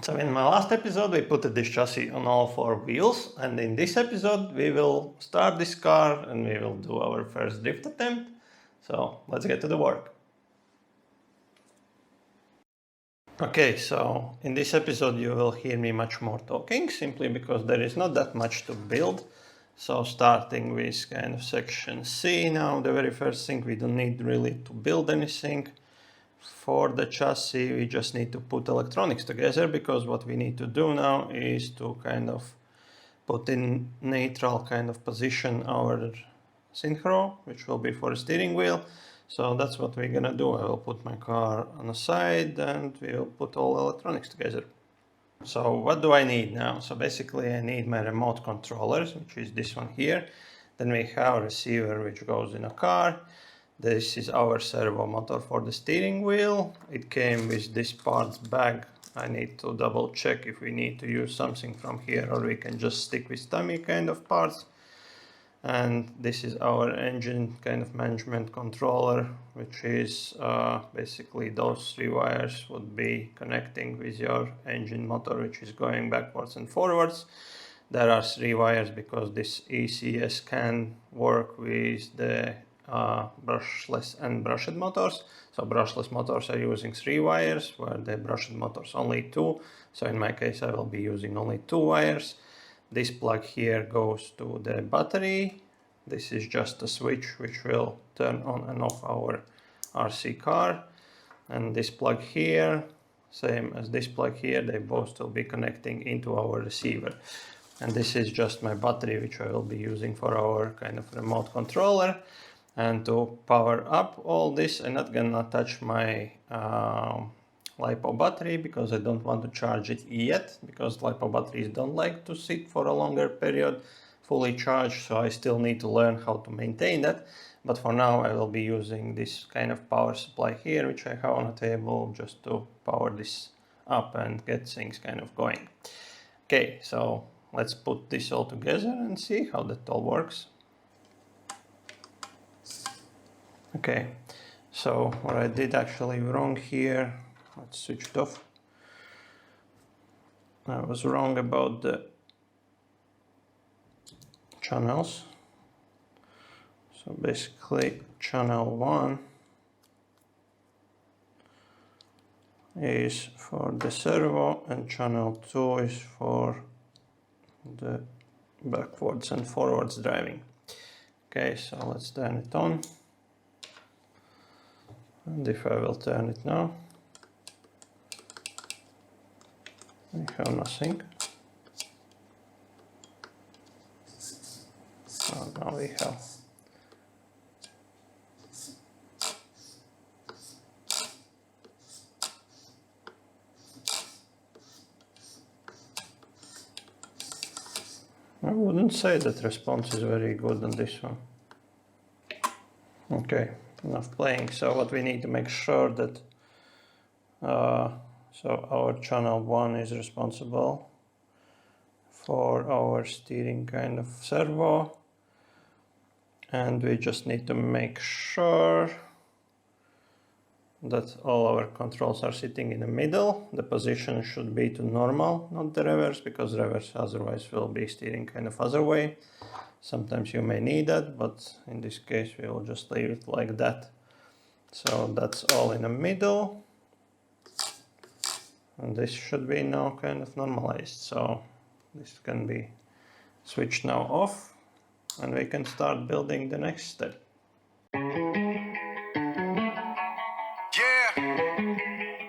So in my last episode we put this chassis on all 4 wheels, and in this episode we will start this car and we will do our first drift attempt. So let's get to the work. Okay, so in this episode you will hear me much more talking, simply because there is not that much to build. So starting with kind of section C now, the very first thing, we don't need really to build anything. For the chassis we just need to put electronics together, because what we need to do now is to kind of put in neutral kind of position our synchro, which will be for the steering wheel. So that's what we're gonna do. I will put my car on the side and we will put all electronics together. So what do I need now? So basically I need my remote controllers, which is this one here. Then we have a receiver which goes in a car. This is our servo motor for the steering wheel. It came with this parts bag. I need to double check if we need to use something from here or we can just stick with Tamiya kind of parts. And this is our engine kind of management controller, which is basically those 3 wires would be connecting with your engine motor, which is going backwards and forwards. There are 3 wires because this ECS can work with the brushless and brushed motors. So brushless motors are using 3 wires, where the brushed motors only 2. So in my case I will be using only 2 wires. This plug here goes to the battery. This is just a switch which will turn on and off our RC car. And this plug here, same as this plug here, they both will be connecting into our receiver. And this is just my battery which I will be using for our kind of remote controller. And to power up all this, I'm not gonna touch my LiPo battery because I don't want to charge it yet, because LiPo batteries don't like to sit for a longer period fully charged, so I still need to learn how to maintain that. But for now I will be using this kind of power supply here, which I have on a table, just to power this up and get things kind of going. Okay, so let's put this all together and see how that all works. Okay, so what I did actually wrong here, let's switch it off. I was wrong about the channels. So basically channel 1 is for the servo and channel 2 is for the backwards and forwards driving. Okay, so let's turn it on. And if I will turn it now, we have nothing. So now we have. I wouldn't say that response is very good on this one. Okay, enough playing. So what we need to make sure that so our channel 1 is responsible for our steering kind of servo, and we just need to make sure that all our controls are sitting in the middle. The position should be to normal, not the reverse, because reverse otherwise will be steering kind of other way. Sometimes you may need that, but in this case we will just leave it like that. So that's all in the middle. And this should be now kind of normalized. So this can be switched now off, and we can start building the next step.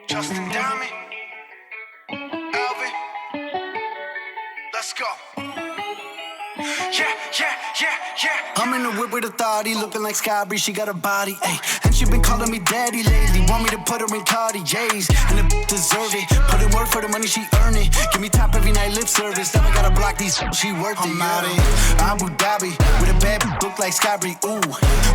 Justin Diamond, Alvin, let's go. Yeah. I'm in the whip with authority, looking like Sky Bree, she got a body, ayy. And she been calling me daddy lately, want me to put her in Cartiers, and the deserve it. Put in work for the money, she earn it. Give me top every night, lip service. Now I gotta block these, she worth it. I'm out in Abu Dhabi, with a bad look like Sky Bree, ooh.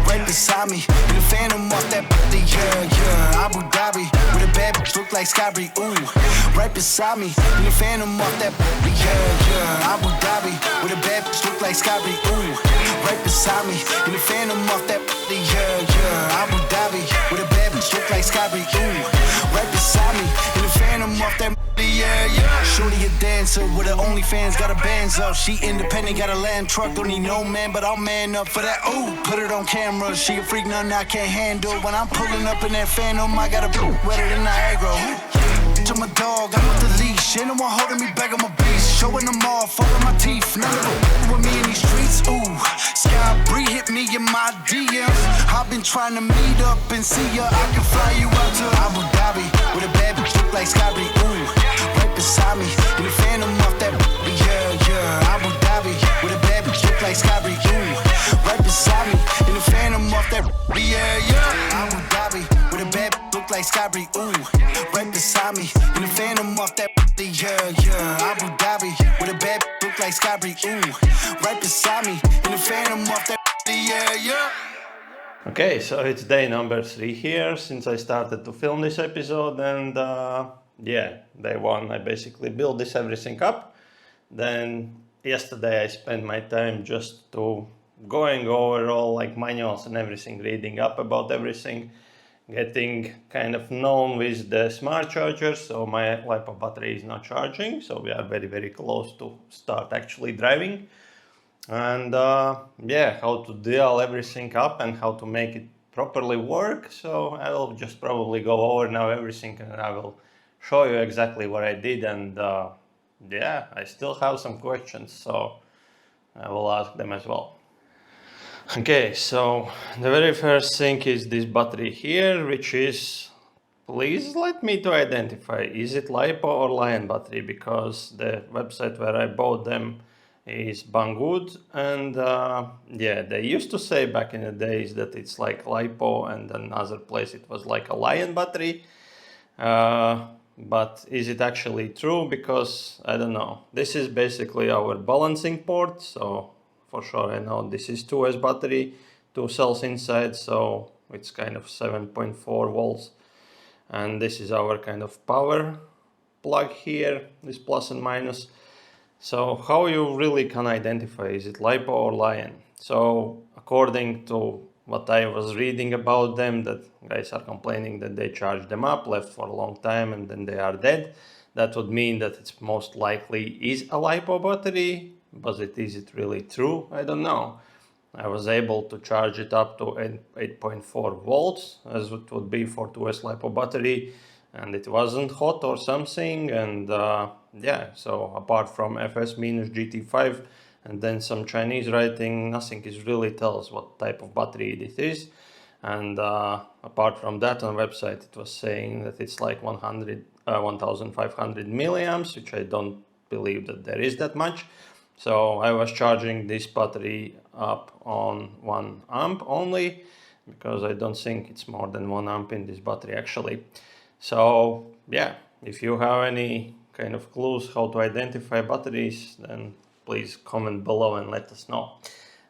Right beside me, in the phantom off that body, yeah. Abu Dhabi, with a bad look like Sky Bree, ooh. Right beside me, in the phantom off that body, yeah. Abu Dhabi, with a bad look like Sky Bree, ooh. Right beside me, in the phantom off that body, yeah. Abu Dhabi, with a bad bitch look like Sky Bree, ooh. Right beside me, in the phantom off that body, yeah. Shorty a dancer with her OnlyFans, got her bands up. She independent, got a land truck, don't need no man, but I'll man up for that. Ooh, put it on camera. She a freak, nothing I can't handle. When I'm pulling up in that Phantom, I got a wetter than Niagara. I'm a dog, I'm with the leash. Ain't no one holding me back, I'm a beast. Showing them off, all of my teeth. None of them with me in these streets. Ooh, Sky Bree hit me in my DMs. I've been trying to meet up and see ya. I can fly you out to Abu Dhabi with a bad bitch look like Sky Bree. Ooh, right beside me in the Phantom off that. Yeah, yeah. Abu Dhabi with a bad bitch look like Sky Bree. Ooh, right beside me in the Phantom off that. Yeah, yeah. Abu Dhabi with a bad bitch look like Sky Bree. Ooh, right beside me in the Phantom off that. Yeah, yeah. Abu Dhabi with a bad bitch look like Sky Bree. Ooh, right beside me in the Phantom off that. Yeah, yeah. Okay, so it's day number 3 here since I started to film this episode, and yeah, day 1 I basically built this everything up. Then yesterday I spent my time just to going over all like manuals and everything, reading up about everything, getting kind of known with the smart charger. So my LiPo battery is not charging, so we are very close to start actually driving. And yeah, how to deal everything up and how to make it properly work. So I will just probably go over now everything, and I will show you exactly what I did. And yeah, I still have some questions, so I will ask them as well. Okay, so the very first thing is this battery here, which is, please let me to identify, is it LiPo or Lion battery, because the website where I bought them is Banggood, and yeah, they used to say back in the days that it's like LiPo, and another place it was like a Lion battery, but is it actually true? Because I don't know. This is basically our balancing port, so for sure I know this is 2S battery, 2 cells inside, so it's kind of 7.4 volts, and this is our kind of power plug here, this plus and minus. So how you really can identify, is it LiPo or Lion? So according to what I was reading about them, that guys are complaining that they charge them up, left for a long time, and then they are dead. That would mean that it's most likely is a LiPo battery, but is it really true? I don't know. I was able to charge it up to 8.4 volts, as it would be for 2S LiPo battery, and it wasn't hot or something, and yeah, so apart from FS-GT5 and then some Chinese writing, nothing is really tells what type of battery it is. And apart from that, on the website it was saying that it's like 1500 milliamps, which I don't believe that there is that much. So I was charging this battery up on 1 amp only, because I don't think it's more than 1 amp in this battery actually. So yeah, if you have any kind of clues how to identify batteries, then please comment below and let us know.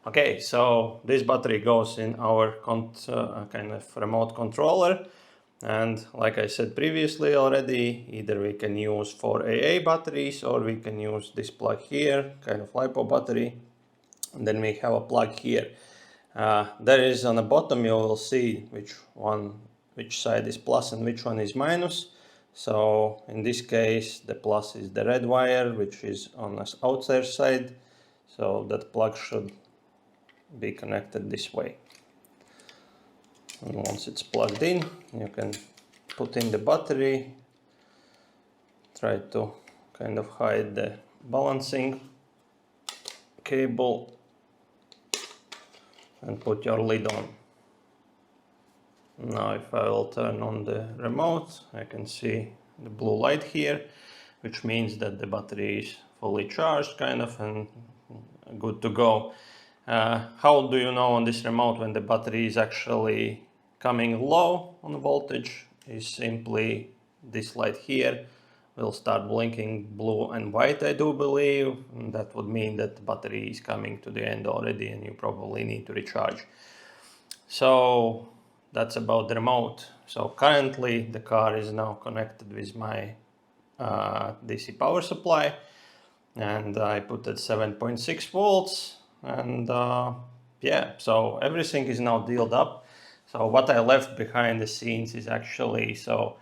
Okay, so this battery goes in our kind of remote controller, and like I said previously already, either we can use for AA batteries or we can use this plug here, kind of LiPo battery, and then we have a plug here. There is on the bottom, you will see which side is plus and which one is minus. So in this case the plus is the red wire, which is on the outside side, so that plug should be connected this way. And once it's plugged in, you can put in the battery, try to kind of hide the balancing cable, and put your lid on. Now if I will turn on the remote, I can see the blue light here, which means that the battery is fully charged kind of and good to go. How do you know on this remote when the battery is actually coming low on voltage? Is simply this light here will start blinking blue and white, I do believe, and that would mean that the battery is coming to the end already and you probably need to recharge. So that's about the remote. So currently the car is now connected with my DC power supply, and I put at 7.6 volts, and yeah, so everything is now dialed up. So what I left behind the scenes is actually, so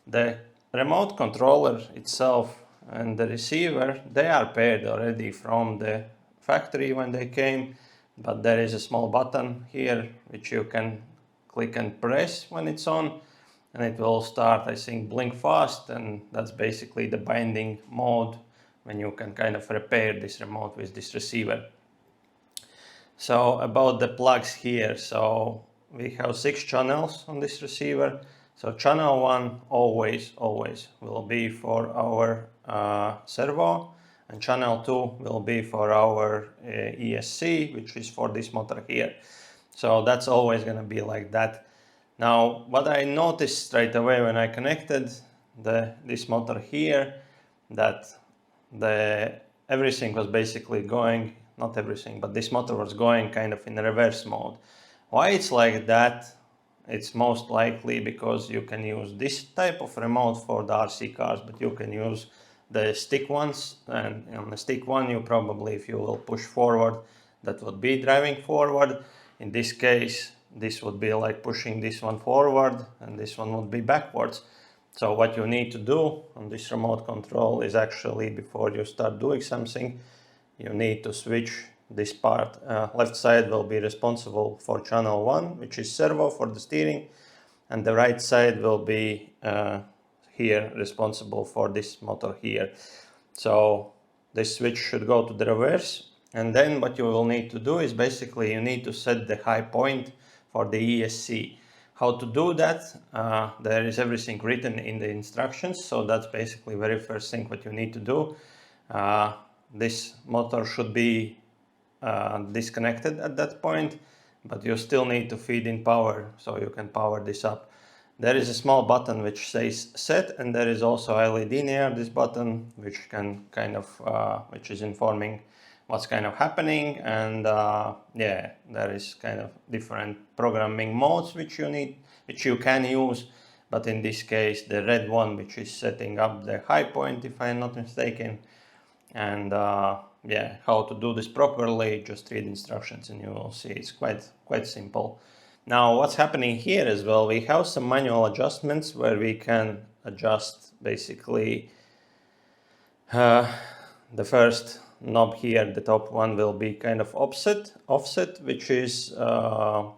the remote controller itself and the receiver, they are paired already from the factory when they came, but there is a small button here which you can click and press when it's on, and it will start, I think, blink fast, and that's basically the binding mode when you can kind of repair this remote with this receiver. So about the plugs here, so we have 6 channels on this receiver. So channel 1 always will be for our servo, and channel 2 will be for our ESC, which is for this motor here. So that's always going to be like that. Now, what I noticed straight away when I connected this motor here, that everything was basically going, not everything, but this motor was going kind of in reverse mode. Why it's like that? It's most likely because you can use this type of remote for the RC cars, but you can use the stick ones, and on the stick one you probably, if you will push forward, that would be driving forward. In this case, this would be like pushing this one forward and this one would be backwards. So what you need to do on this remote control is actually, before you start doing something, you need to switch this part. Left side will be responsible for channel 1, which is servo for the steering, and the right side will be here responsible for this motor here. So this switch should go to the reverse, and then what you will need to do is basically you need to set the high point for the ESC. How to do that? There is everything written in the instructions, so that's basically very first thing what you need to do. This motor should be disconnected at that point, but you still need to feed in power so you can power this up. There is a small button which says set, and there is also LED near this button which can kind of which is informing what's kind of happening, and yeah, there is kind of different programming modes which you can use, but in this case the red one, which is setting up the high point, if I'm not mistaken. And yeah, how to do this properly, just read instructions and you will see it's quite simple. Now what's happening here as well, we have some manual adjustments where we can adjust basically the first knob here, the top one, will be kind of offset, which is the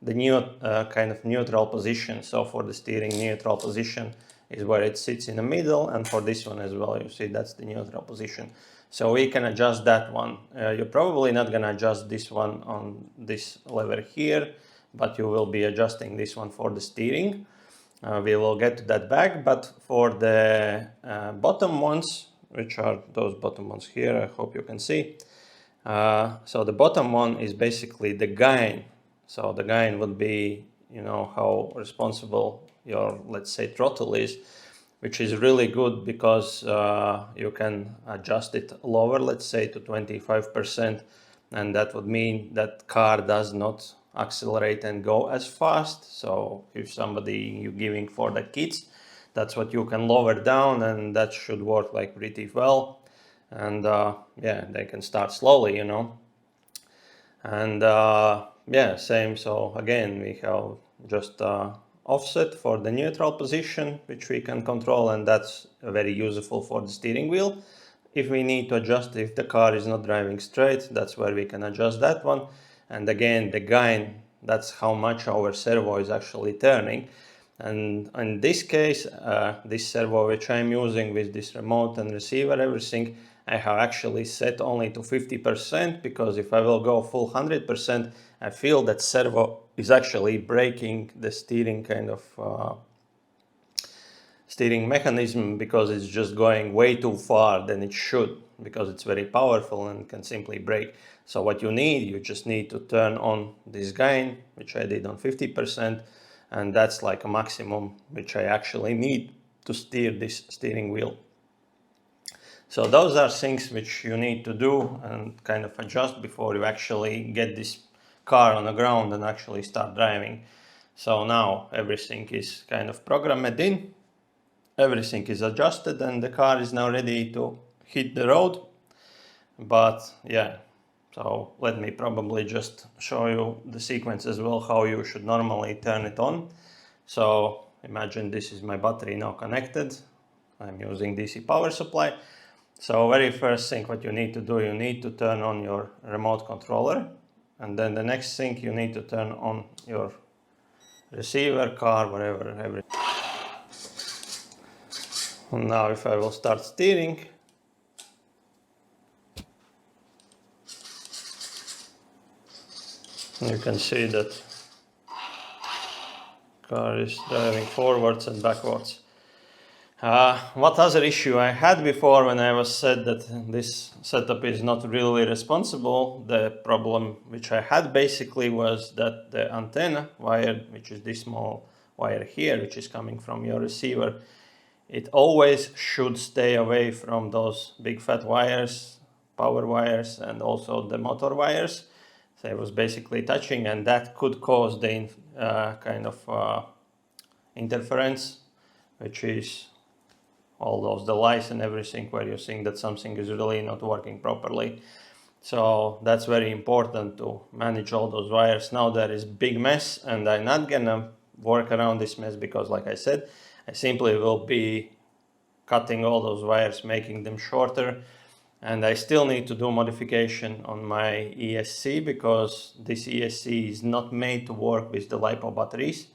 new kind of neutral position. So for the steering, neutral position is where it sits in the middle, and for this one as well, you see that's the neutral position. So we can adjust that one. You're probably not gonna adjust this one on this lever here, but you will be adjusting this one for the steering. We will get to that back, but for the bottom ones, which are those bottom ones here, I hope you can see. So the bottom one is basically the gain. So the gain would be, you know, how responsible your, let's say, throttle is, which is really good because you can adjust it lower, let's say to 25%, and that would mean that car does not accelerate and go as fast. So if somebody you're giving for the kids, that's what you can lower down, and that should work like pretty well. And yeah, they can start slowly, you know. And yeah, same. So again, we have just offset for the neutral position, which we can control, and that's very useful for the steering wheel. If we need to adjust, if the car is not driving straight, that's where we can adjust that one. And again, the gain, that's how much our servo is actually turning. And in this case, this servo which I'm using with this remote and receiver, everything, I have actually set only to 50%, because if I will go full 100%, I feel that servo is actually breaking the steering kind of steering mechanism, because it's just going way too far than it should, because it's very powerful and can simply break. So what you need, you just need to turn on this gain, which I did on 50%, and that's like a maximum which I actually need to steer this steering wheel. So those are things which you need to do and kind of adjust before you actually get this car on the ground and actually start driving. So now everything is kind of programmed in, everything is adjusted, and the car is now ready to hit the road. But yeah, so let me probably just show you the sequence as well, how you should normally turn it on. So imagine this is my battery now connected. I'm using DC power supply. So very first thing what you need to do, you need to turn on your remote controller, and then the next thing you need to turn on your receiver, car, whatever, everything. And now if I will start steering, you can see that car is driving forwards and backwards. What other issue I had before when I was said that this setup is not really responsible, the problem which I had basically was that the antenna wire, which is this small wire here, which is coming from your receiver, it always should stay away from those big fat wires, power wires, and also the motor wires. So it was basically touching, and that could cause the interference, which is all those delays and everything where you think that something is really not working properly. So that's very important to manage all those wires. Now there is big mess, and I'm not gonna work around this mess because, like I said, I simply will be cutting all those wires, making them shorter, and I still need to do modification on my ESC because this ESC is not made to work with the LiPo batteries,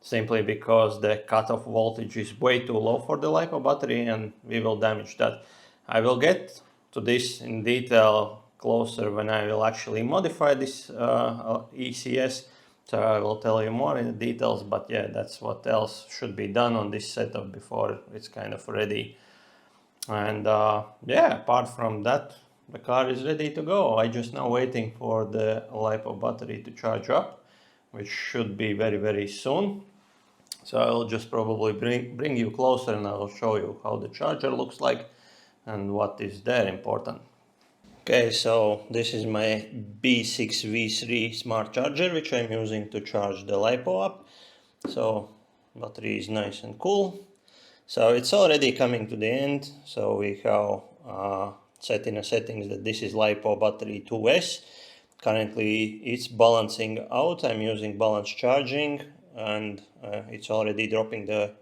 simply because the cutoff voltage is way too low for the LiPo battery, and we will damage that. I will get to this in detail closer when I will actually modify this ECS, so I will tell you more in the details, but yeah, that's what else should be done on this setup before it's kind of ready. And yeah, apart from that, the car is ready to go. I just now waiting for the LiPo battery to charge up, which should be very, very soon. So I'll just probably bring you closer and I'll show you how the charger looks like and what is there important. Okay, so this is my B6V3 smart charger, which I'm using to charge the LiPo up. So battery is nice and cool. So it's already coming to the end. So we have set in a settings that this is LiPo battery 2S. Currently it's balancing out. I'm using balance charging, and it's already dropping the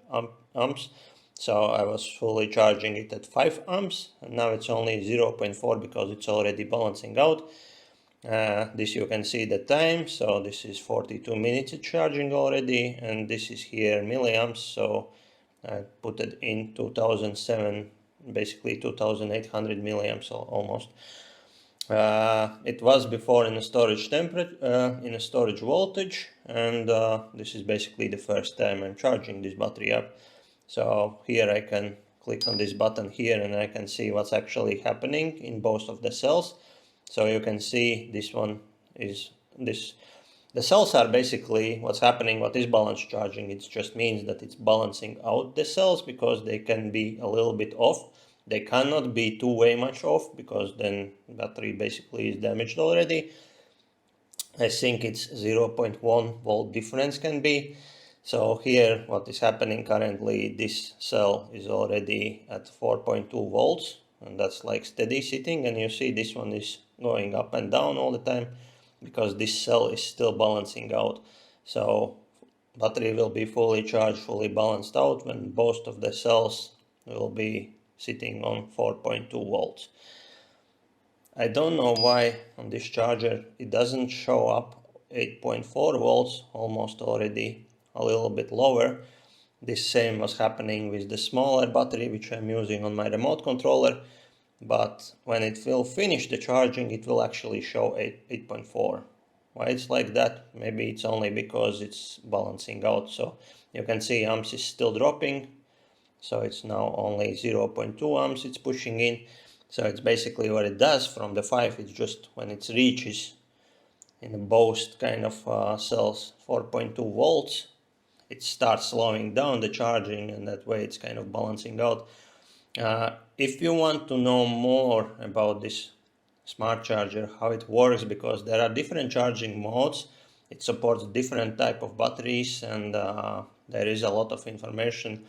amps. So I was fully charging it at 5 amps, and now it's only 0.4 because it's already balancing out. This you can see the time, so this is 42 minutes it's charging already, and this is here milliamps, so I put it in 2007, basically 2800 milliamps almost. It was before in a storage temperature, in a storage voltage, and this is basically the first time I'm charging this battery up. So here I can click on this button here and I can see what's actually happening in both of the cells. So you can see this one is this. The cells are basically what's happening, what is balance charging. It just means that it's balancing out the cells because they can be a little bit off. They cannot be way much off because then battery basically is damaged already. I think it's 0.1 volt difference can be. So here what is happening currently, this cell is already at 4.2 volts, and that's like steady sitting, and you see this one is going up and down all the time because this cell is still balancing out. So battery will be fully charged, fully balanced out when both of the cells will be sitting on 4.2 volts. I don't know why on this charger it doesn't show up 8.4 volts, almost already a little bit lower. This same was happening with the smaller battery which I'm using on my remote controller, but when it will finish the charging it will actually show 8.4. Why it's like that? Maybe it's only because it's balancing out. So you can see amps is still dropping, so it's now only 0.2 amps it's pushing in. So it's basically what it does from the 5, it's just when it reaches in both kind of cells 4.2 volts, it starts slowing down the charging, and that way it's kind of balancing out. If you want to know more about this smart charger, how it works, because there are different charging modes, it supports different type of batteries, and there is a lot of information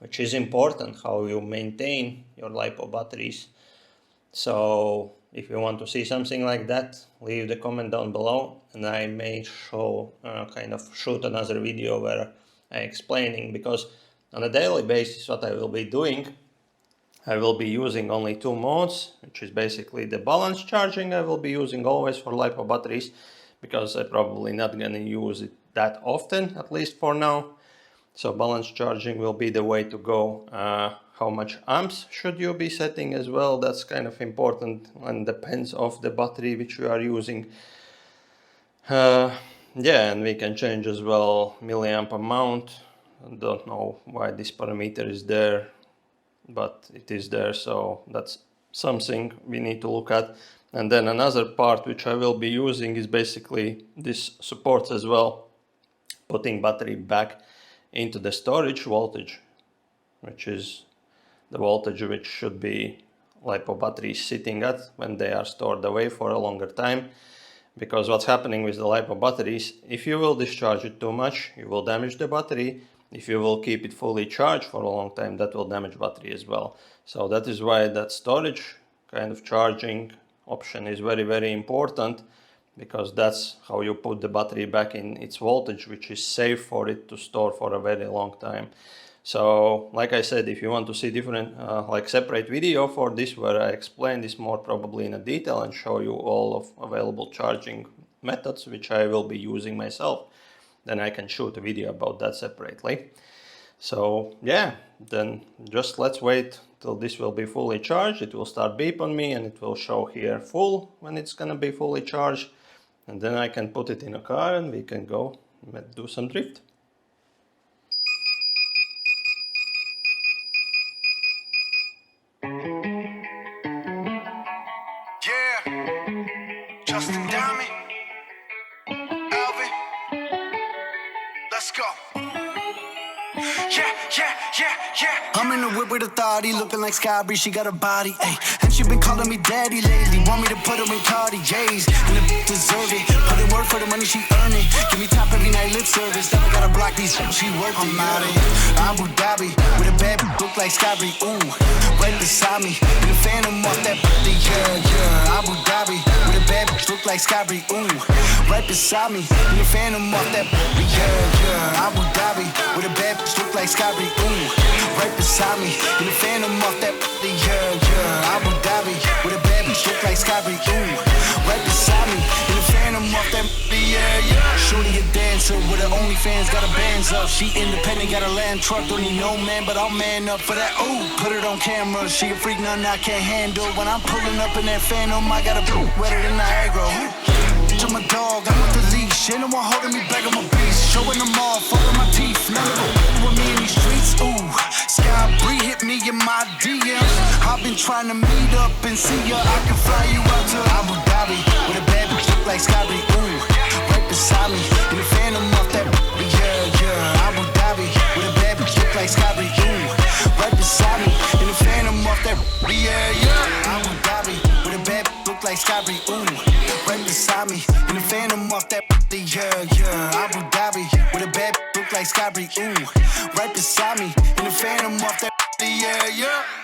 which is important, how you maintain your LiPo batteries. So if you want to see something like that, leave the comment down below, and I may show kind of shoot another video where I'm explaining, because on a daily basis, what I will be doing, I will be using only 2 modes, which is basically the balance charging I will be using always for LiPo batteries, because I'm probably not gonna use it that often, at least for now. So balance charging will be the way to go. How much amps should you be setting as well? That's kind of important and depends of the battery which you are using. Yeah, and we can change as well milliamp amount. I don't know why this parameter is there, but it is there, so that's something we need to look at. And then another part which I will be using is basically this supports as well, putting battery back into the storage voltage, which is the voltage which should be LiPo batteries sitting at when they are stored away for a longer time. Because what's happening with the LiPo batteries, if you will discharge it too much, you will damage the battery. If you will keep it fully charged for a long time, that will damage battery as well. So that is why that storage kind of charging option is very, very important, because that's how you put the battery back in its voltage, which is safe for it to store for a very long time. So, like I said, if you want to see different, like separate video for this, where I explain this more probably in a detail and show you all of available charging methods, which I will be using myself, then I can shoot a video about that separately. So, yeah, then just let's wait till this will be fully charged. It will start beep on me and it will show here full when it's gonna be fully charged. And then I can put it in a car and we can go do some drift. Justin Diamond, Alvin, let's go. I'm in the whip with authority, looking like Sky Bree, she got a body, ayy. And she been calling me daddy lately, want me to put her in Cartiers. And the deserve it, put in work for the money she earn it. Give me top every night, lip service, never gotta block these, she work I'm out of Abu Dhabi, with a bad look like Sky Bree, ooh. Right beside me, in the phantom off that body, yeah. Abu Dhabi, with a bad look like Sky Bree, ooh. Right beside me, in the phantom off that body, yeah. Abu Dhabi, with a bad look like Sky Bree, ooh. Right beside me, in the phantom off that body, yeah. Abu Dhabi, with a bad look like Sky Bree, ooh. Right beside me, in the phantom off that body, yeah. Shorty a dancer with her OnlyFans, got her bands up. She independent, got a land truck, don't need no man, but I'll man up for that. Ooh, put it on camera, she a freak, nothing I can't handle. When I'm pulling up in that phantom, I got a boot wetter than Niagara. To my dog, I'm with the leash, ain't no one holding me back, I'm a beast. Showing them all, falling my teeth, none of them with me in these streets. Ooh, Sky Bree hit me in my DMs. I've been trying to meet up and see ya. I can fly you out to Abu Dhabi with a bad bitch look like Sky Bree. Ooh, right beside me, in the phantom off that yeah. Abu Dhabi with a bad bitch look like Sky Bree. Ooh, right beside me, in the phantom off that yeah. Abu Dhabi with a bad bitch look like Sky Bree. Ooh, right beside me, in the phantom off that yeah. Abu Dhabi with a bad bitch look like Sky Bree. Ooh, right beside me, in the phantom off that yeah.